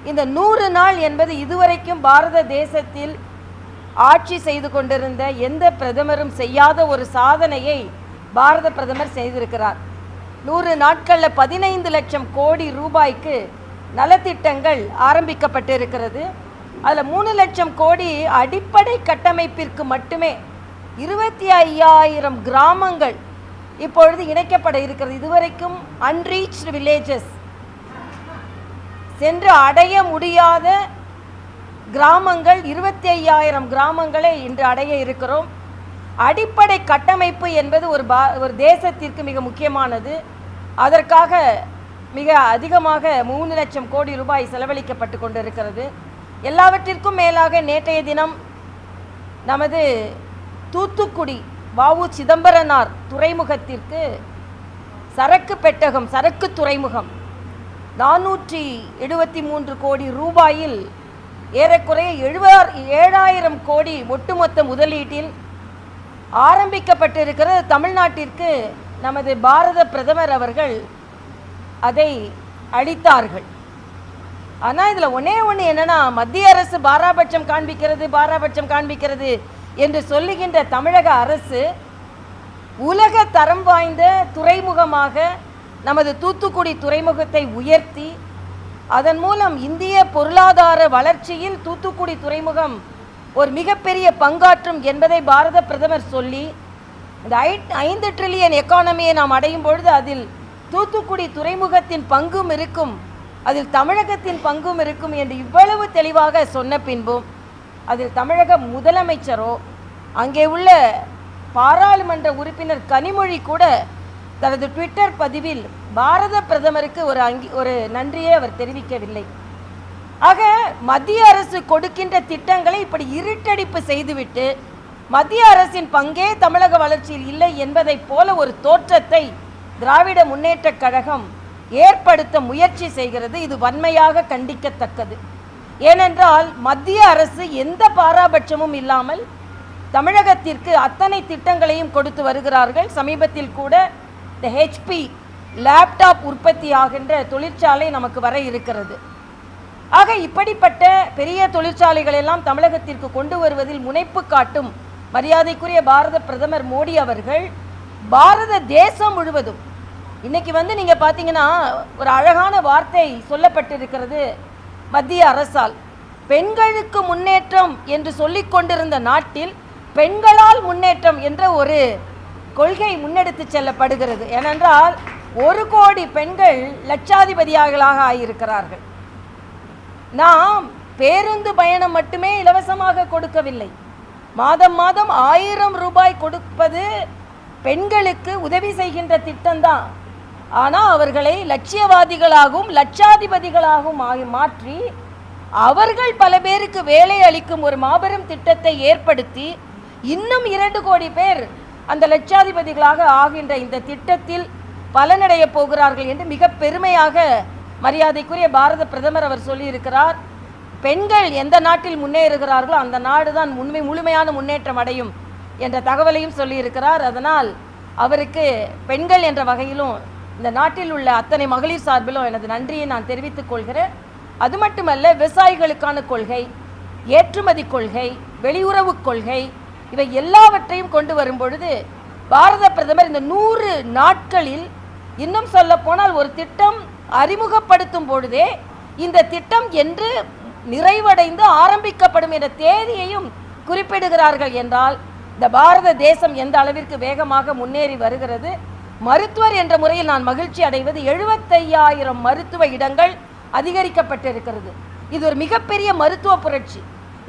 இந்த 100 நாள் என்பது இதுவரைக்கும் பாரத தேசத்தில் ஆட்சி செய்து கொண்டிருந்த எந்த பிரதமரும் செய்யாத ஒரு சாதனையை பாரத பிரதமர் செய்திருக்கிறார். 100 நாட்களில் 15 லட்சம் கோடி ரூபாய்க்கு நலத்திட்டங்கள் ஆரம்பிக்கப்பட்டிருக்கிறது. அதில் 3 லட்சம் கோடி அடிப்படை கட்டமைப்பிற்கு மட்டுமே 25,000 கிராமங்கள் இப்பொழுது இணைக்கப்பட இருக்கிறது. இதுவரைக்கும் அன்ரீச்டு வில்லேஜஸ், சென்று அடைய முடியாத கிராமங்கள் 25,000 கிராமங்களை இன்று அடைய இருக்கிறோம். அடிப்படை கட்டமைப்பு என்பது ஒரு தேசத்திற்கு மிக முக்கியமானது. அதற்காக மிக அதிகமாக 3 லட்சம் கோடி ரூபாய் செலவழிக்கப்பட்டு கொண்டிருக்கிறது. எல்லாவற்றிற்கும் மேலாக நேற்றைய தினம் நமது தூத்துக்குடி வ.உ. சிதம்பரனார் துறைமுகத்திற்கு சரக்கு பெட்டகம், சரக்கு துறைமுகம் 473 கோடி ரூபாயில் ஏறக்குறைய 7,000 கோடி ஒட்டுமொத்த முதலீட்டில் ஆரம்பிக்கப்பட்டிருக்கிறது. தமிழ்நாட்டிற்கு நமது பாரத பிரதமர் அவர்கள் அதை அளித்தார்கள். ஆனால் இதில் ஒன்றே என்னென்னா, மத்திய அரசு பாராபட்சம் காண்பிக்கிறது என்று சொல்லுகின்ற தமிழக அரசு உலக தரம் வாய்ந்த துறைமுகமாக நமது தூத்துக்குடி துறைமுகத்தை உயர்த்தி அதன் மூலம் இந்திய பொருளாதார வளர்ச்சியில் தூத்துக்குடி துறைமுகம் ஒரு மிகப்பெரிய பங்காற்றும் என்பதை பாரத பிரதமர் சொல்லி இந்த 5 ட்ரில்லியன் எக்கானமியை நாம் அடையும் பொழுது அதில் தூத்துக்குடி துறைமுகத்தின் பங்கும் இருக்கும், அதில் தமிழகத்தின் பங்கும் இருக்கும் என்று இவ்வளவு தெளிவாக சொன்ன பின்பும் அதில் தமிழக முதலமைச்சரோ அங்கே உள்ள பாராளுமன்ற உறுப்பினர் கனிமொழி கூட தனது ட்விட்டர் பதிவில் பாரத பிரதமருக்கு ஒரு நன்றியை அவர் தெரிவிக்கவில்லை. ஆக மத்திய அரசு கொடுக்கின்ற திட்டங்களை இப்படி இருட்டடிப்பு செய்துவிட்டு மத்திய அரசின் பங்கே தமிழக வளர்ச்சியில் இல்லை என்பதை போல ஒரு தோற்றத்தை திராவிட முன்னேற்றக் கழகம் ஏற்படுத்த முயற்சி செய்கிறது. இது வன்மையாக கண்டிக்கத்தக்கது. ஏனென்றால் மத்திய அரசு எந்த பாராபட்சமும் இல்லாமல் தமிழகத்திற்கு அத்தனை திட்டங்களையும் கொடுத்து வருகிறார்கள். சமீபத்தில் கூட இந்த HP லேப்டாப் உற்பத்தி ஆகின்ற தொழிற்சாலை நமக்கு வர இருக்கிறது. ஆக இப்படிப்பட்ட பெரிய தொழிற்சாலைகள் எல்லாம் தமிழகத்திற்கு கொண்டு வருவதில் முனைப்பு காட்டும் மரியாதைக்குரிய பாரத பிரதமர் மோடி அவர்கள் பாரத தேசம் முழுவதும் இன்னைக்கு நீங்க பார்த்தீங்கன்னா ஒரு அழகான வார்த்தை சொல்லப்பட்டிருக்கிறது மத்திய அரசால். பெண்களுக்கு முன்னேற்றம் என்று சொல்லிக் கொண்டிருந்த நாட்டில் பெண்களால் முன்னேற்றம் என்ற ஒரு கொள்கை முன்னெடுத்து செல்லப்படுகிறது. ஏனென்றால் 1 கோடி பெண்கள் லட்சாதிபதியாக ஆகியிருக்கிறார்கள். நாம் பேருந்து பயணம் மட்டுமே இலவசமாக கொடுக்கவில்லை, மாதம் 1000 ரூபாய் கொடுப்பது பெண்களுக்கு உதவி செய்கின்ற திட்டம்தான். ஆனால் அவர்களை லட்சியவாதிகளாகவும் லட்சாதிபதிகளாகவும் மாற்றி அவர்கள் பல பேருக்கு வேலை அளிக்கும் ஒரு மாபெரும் திட்டத்தை ஏற்படுத்தி இன்னும் 2 கோடி பேர் அந்த லட்சாதிபதிகளாக ஆகின்ற இந்த திட்டத்தில் பலனடைய போகிறார்கள் என்று மிக பெருமையாக மரியாதைக்குரிய பாரத பிரதமர் அவர் சொல்லியிருக்கிறார். பெண்கள் எந்த நாட்டில் முன்னேறுகிறார்களோ அந்த நாடு தான் முழுமையான முன்னேற்றம் அடையும் என்ற தகவலையும் சொல்லியிருக்கிறார். அதனால் அவருக்கு பெண்கள் என்ற வகையிலும் இந்த நாட்டில் உள்ள அத்தனை மகளிர் சார்பிலும் எனது நன்றியை நான் தெரிவித்துக் கொள்கிறேன். அது மட்டுமல்ல, விவசாயிகளுக்கான கொள்கை, ஏற்றுமதி கொள்கை, வெளியுறவு கொள்கை, இவை எல்லாவற்றையும் கொண்டு வரும் பொழுது பாரத பிரதமர் இந்த 100 நாட்களில் இன்னும் சொல்ல போனால் ஒரு திட்டம் அறிமுகப்படுத்தும் பொழுதே இந்த திட்டம் என்று நிறைவடைந்து ஆரம்பிக்கப்படும் என்ற தேதியையும் குறிப்பிடுகிறார்கள் என்றால் இந்த பாரத தேசம் எந்த அளவிற்கு வேகமாக முன்னேறி வருகிறது. மருத்துவர் என்ற முறையில் நான் மகிழ்ச்சி அடைவது 75,000 மருத்துவ இடங்கள் அதிகரிக்கப்பட்டிருக்கிறது. இது ஒரு மிகப்பெரிய மருத்துவ புரட்சி.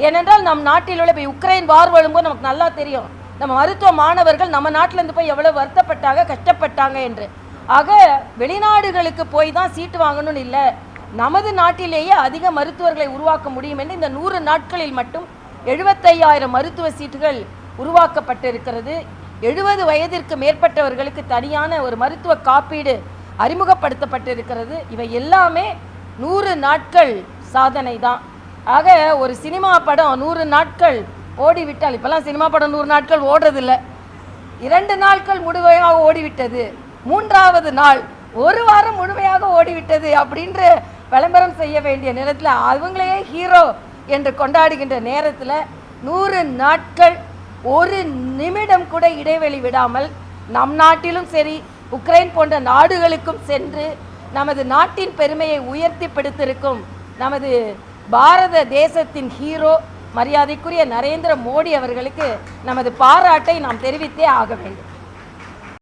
ஏனென்றால் நம் நாட்டில் உள்ள உக்ரைன் வார் வரும்போது நமக்கு நல்லா தெரியும், நம்ம மருத்துவ மாணவர்கள் நம்ம நாட்டிலேருந்து போய் எவ்வளோ வருத்தப்பட்டாங்க, கஷ்டப்பட்டாங்க என்று. ஆக வெளிநாடுகளுக்கு போய் தான் சீட்டு வாங்கணும்னு இல்லை, நமது நாட்டிலேயே அதிக மருத்துவர்களை உருவாக்க முடியும் என்று இந்த 100 நாட்களில் மட்டும் 75,000 மருத்துவ சீட்டுகள் உருவாக்கப்பட்டிருக்கிறது. 70 வயதிற்கு மேற்பட்டவர்களுக்கு தனியான ஒரு மருத்துவ காப்பீடு அறிமுகப்படுத்தப்பட்டிருக்கிறது. இவை எல்லாமே 100 நாட்கள் சாதனை தான். ஆக ஒரு சினிமா படம் 100 நாட்கள் ஓடிவிட்டால், இப்போல்லாம் சினிமா படம் 100 நாட்கள் ஓடுறதில்லை, 2 நாட்கள் முழுமையாக ஓடிவிட்டது, 3வது நாள் 1 வாரம் முழுமையாக ஓடிவிட்டது அப்படின்ற விளம்பரம் செய்ய வேண்டிய நேரத்தில் அவங்களே ஹீரோ என்று கொண்டாடுகின்ற நேரத்தில் 100 நாட்கள் ஒரு நிமிடம் கூட இடைவெளி விடாமல் நம் நாட்டிலும் சரி உக்ரைன் போன்ற நாடுகளுக்கும் சென்று நமது நாட்டின் பெருமையை உயர்த்தி பிடித்திருக்கும் நமது பாரத தேசத்தின் ஹீரோ மரியாதைக்குரிய நரேந்திர மோடி அவர்களுக்கு நமது பாராட்டை நாம் தெரிவித்தே ஆக வேண்டும்.